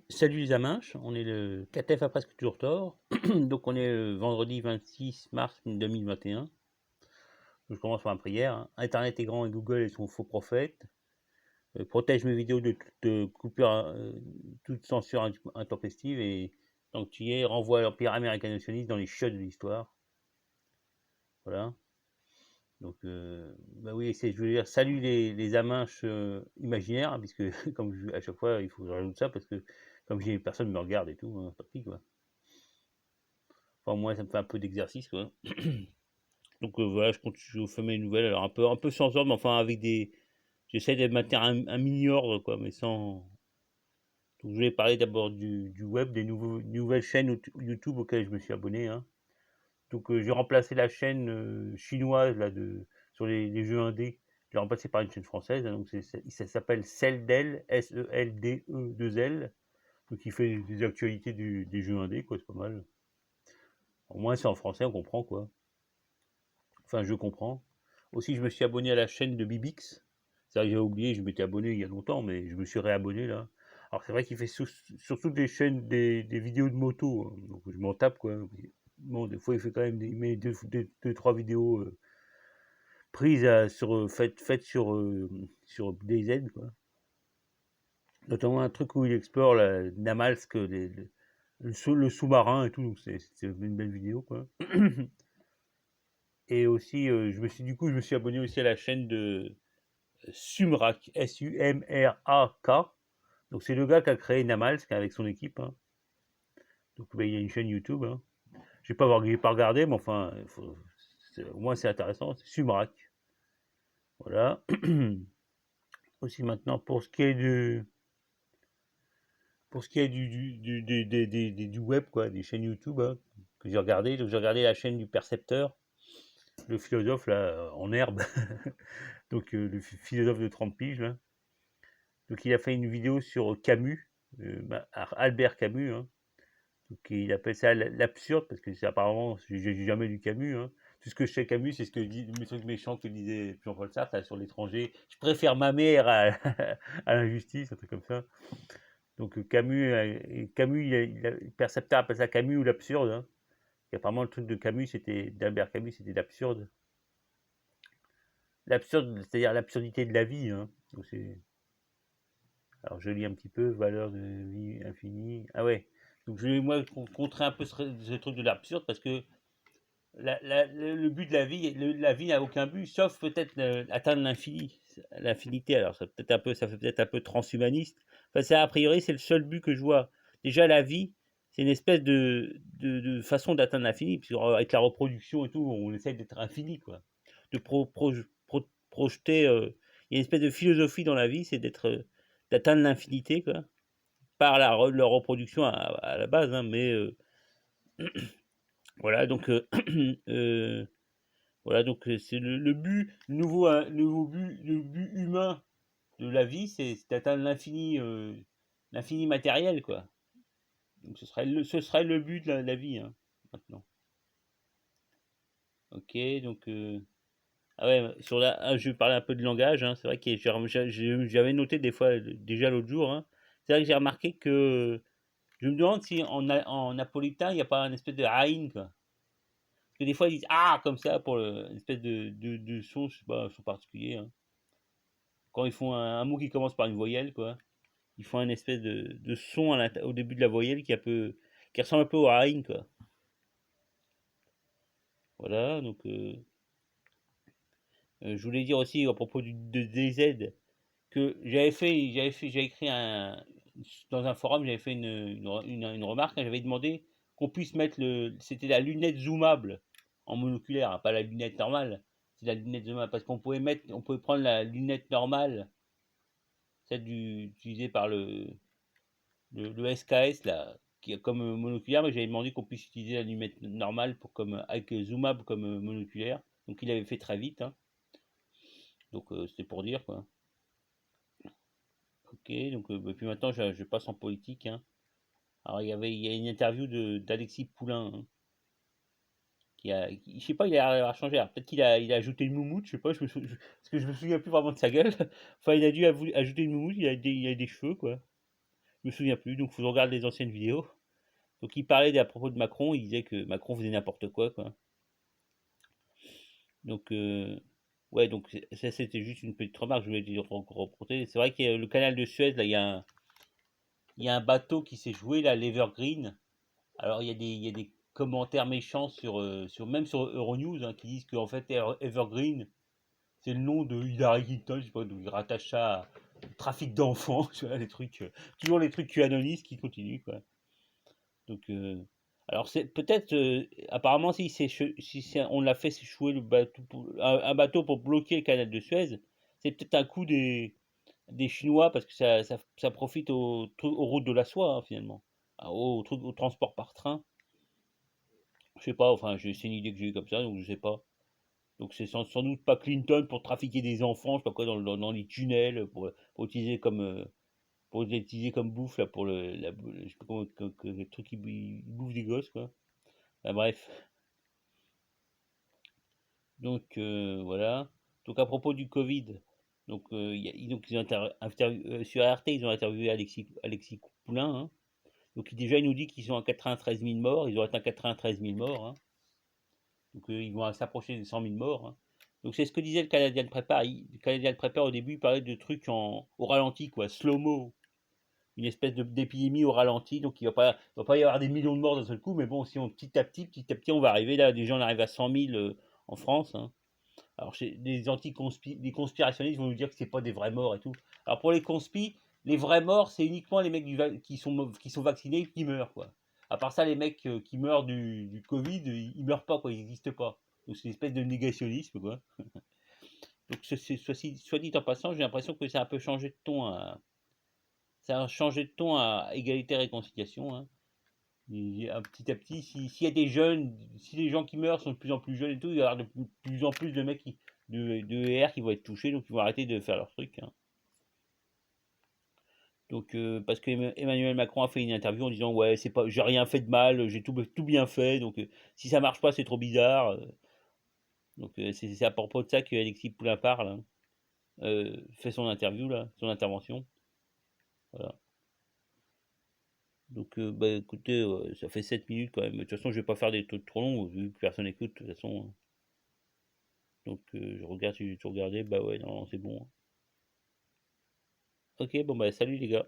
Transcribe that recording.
Salut les Aminches, on est le CATEF a presque toujours tort. Donc on est le vendredi 26 mars 2021. Je commence par ma prière, hein. Internet est grand et Google est son faux prophète. Protège mes vidéos de toute coupure, toute censure intempestive et tant que tu y es, renvoie l'Empire américain nationaliste dans les chiottes de l'histoire. Voilà. Donc, bah oui, je veux dire, salut les Aminches imaginaires, hein, puisque comme à chaque fois, il faut que je rajoute ça parce que comme j'ai personne me regarde et tout, hein, tant pis quoi. Enfin, moi, ça me fait un peu d'exercice, quoi. Donc voilà, je vous fais mes nouvelles, alors un peu sans ordre, mais enfin avec des. J'essaie de maintenir un mini-ordre, quoi, mais sans. Donc je voulais parler d'abord du web, des nouvelles chaînes YouTube auxquelles je me suis abonné, hein. Donc j'ai remplacé la chaîne chinoise là, sur les jeux indés. Je l'ai remplacé par une chaîne française, hein, donc ça s'appelle Seldel, Seldel, donc il fait des actualités des jeux indés, quoi, c'est pas mal. Au moins c'est en français, on comprend, quoi. Enfin, je comprends. Aussi, je me suis abonné à la chaîne de Bibix. C'est vrai que j'ai oublié, je m'étais abonné il y a longtemps, mais je me suis réabonné là. Alors, c'est vrai qu'il fait sur toutes les chaînes des vidéos de moto, hein. Donc je m'en tape, quoi. Bon, des fois, il fait quand même deux, trois vidéos prises faites sur DayZ, quoi. Notamment un truc où il explore la Namalsk, le sous-marin et tout, donc c'est une belle vidéo, quoi. Et aussi, je me suis abonné aussi à la chaîne de Sumrak, Sumrak. Donc c'est le gars qui a créé Namalsk avec son équipe, hein. Donc bah, il y a une chaîne YouTube, hein. J'ai pas regardé, mais enfin, au moins c'est intéressant. C'est Sumrak. Voilà. Aussi maintenant, pour ce qui est du web, quoi, des chaînes YouTube, hein, que j'ai regardé. Donc j'ai regardé la chaîne du Percepteur, le philosophe là, en herbe. Donc le philosophe de 30 piges là. Donc il a fait une vidéo sur Camus, Albert Camus, hein. Donc il appelle ça l'absurde parce que c'est apparemment, j'ai jamais lu Camus, hein. Tout ce que je sais Camus, c'est ce que dit mes trucs méchants que disait Jean-Paul Sartre là, sur l'étranger. Je préfère ma mère à l'injustice, un truc comme ça. Donc Camus, Percepteur appelle ça Camus ou l'absurde, hein. Et apparemment le truc de Camus, d'Albert Camus, c'était l'absurde. L'absurde, c'est-à-dire l'absurdité de la vie, hein. Donc alors je lis un petit peu, valeur de vie infinie. Ah ouais. Donc je vais moi contrer un peu ce truc de l'absurde parce que le but de la vie, la vie n'a aucun but, sauf peut-être atteindre l'infinité. Alors ça fait peut-être un peu transhumaniste. Enfin, a priori, c'est le seul but que je vois. Déjà, la vie, c'est une espèce de façon d'atteindre l'infini, puisque avec la reproduction et tout, on essaie d'être infini, quoi. De projeter. Il y a une espèce de philosophie dans la vie, c'est d'atteindre l'infinité, quoi. Par la reproduction à la base, hein, mais voilà, donc voilà, donc c'est le but, le but humain de la vie, c'est d'atteindre l'infini matériel, quoi. Donc ce serait le but de la vie, hein, maintenant. Ok, donc ah ouais, je vais parler un peu de langage, hein. C'est vrai que j'avais noté des fois déjà l'autre jour, hein. C'est vrai que j'ai remarqué que je me demande si en napolitain il n'y a pas un espèce de aïn, quoi. Parce que des fois ils disent ah comme ça pour une espèce de son, je sais pas, un son particulier, hein. Quand ils font un mot qui commence par une voyelle, quoi, ils font un espèce de son au début de la voyelle qui ressemble un peu au Ain, quoi. Voilà, donc je voulais dire aussi à propos de DZ que j'ai écrit dans un forum, j'avais fait une remarque, hein. J'avais demandé qu'on puisse mettre c'était la lunette zoomable en monoculaire, hein, pas la lunette normale, c'est la lunette zoomable parce on pouvait prendre la lunette normale, celle utilisée par le SKS là, qui est comme monoculaire, mais j'avais demandé qu'on puisse utiliser la lunette normale avec zoomable comme monoculaire. Donc il avait fait très vite, hein. Donc c'était pour dire quoi. Ok, donc puis maintenant je passe en politique, hein. Alors il y a une interview d'Alexis Poulain, hein, je sais pas, il a changé. Peut-être il a ajouté une moumoute, je sais pas, parce que je me souviens plus vraiment de sa gueule. Enfin, il a dû ajouter une moumoute, il a des cheveux quoi. Je me souviens plus, donc faut que je regarde les anciennes vidéos. Donc il parlait à propos de Macron, il disait que Macron faisait n'importe quoi, quoi. Donc ouais, donc ça c'était juste une petite remarque, je voulais dire reporter. C'est vrai qu'il y a le canal de Suez, là, il y a un bateau qui s'est joué, là, l'Evergreen. Alors il y a des commentaires méchants même sur Euronews, hein, qui disent qu'en fait Evergreen, c'est le nom de Hillary Clinton, je sais pas, donc ils rattachent ça à trafic d'enfants, tu vois, les trucs, toujours les trucs QAnonistes qui continuent, quoi. Donc, alors c'est peut-être, apparemment, si on l'a fait s'échouer le bateau, un bateau pour bloquer le canal de Suez, c'est peut-être un coup des Chinois parce que ça profite aux routes de la soie, hein, finalement, au transport par train. Je sais pas, enfin, c'est une idée que j'ai eue comme ça, donc je sais pas. Donc c'est sans doute pas Clinton pour trafiquer des enfants, je sais pas quoi, dans les tunnels, pour utiliser pour les utiliser comme bouffe là pour je sais pas comment, le truc qui bouffe des gosses, quoi. Enfin, bref. Donc voilà. Donc à propos du Covid, donc, donc ils ont sur RT, ils ont interviewé Alexis Poulain, hein. Donc déjà il nous dit qu'ils sont à 93 000 morts, ils ont atteint 93 000 morts, hein. Donc ils vont s'approcher des 100 000 morts, hein. Donc c'est ce que disait le Canadien de Prépare. Le Canadien de Prépare au début il parlait de trucs au ralenti, quoi, slow-mo, une espèce d'épidémie au ralenti. Donc va pas y avoir des millions de morts d'un seul coup, mais bon, si on petit à petit, on va arriver là. Déjà on arrive à 100 000 en France, hein. Alors, les conspirationnistes vont nous dire que c'est pas des vrais morts et tout. Alors, pour les vrais morts, c'est uniquement les mecs qui sont vaccinés et qui meurent, quoi. À part ça, les mecs qui meurent du Covid, ils meurent pas, quoi, ils n'existent pas. Donc, c'est une espèce de négationnisme, quoi. Donc, soit dit en passant, j'ai l'impression que ça a un peu changé de ton ça a changé de ton à égalité et réconciliation, hein. Petit à petit, s'il y a des jeunes, si les gens qui meurent sont de plus en plus jeunes et tout, il va y avoir de plus en plus de mecs de ER qui vont être touchés, donc ils vont arrêter de faire leur truc, hein. Donc, parce que Emmanuel Macron a fait une interview en disant ouais, c'est pas, j'ai rien fait de mal, j'ai tout bien fait, donc si ça marche pas, c'est trop bizarre. Donc c'est à propos de ça que Alexis Poulain parle, hein. Fait son interview là, son intervention. Voilà. Donc, bah écoutez, ça fait 7 minutes quand même. De toute façon, je vais pas faire des trucs trop longs vu que personne écoute de toute façon, hein. Donc, je regarde si j'ai tout regardé. Bah ouais, non, c'est bon, hein. Ok, bon bah salut les gars.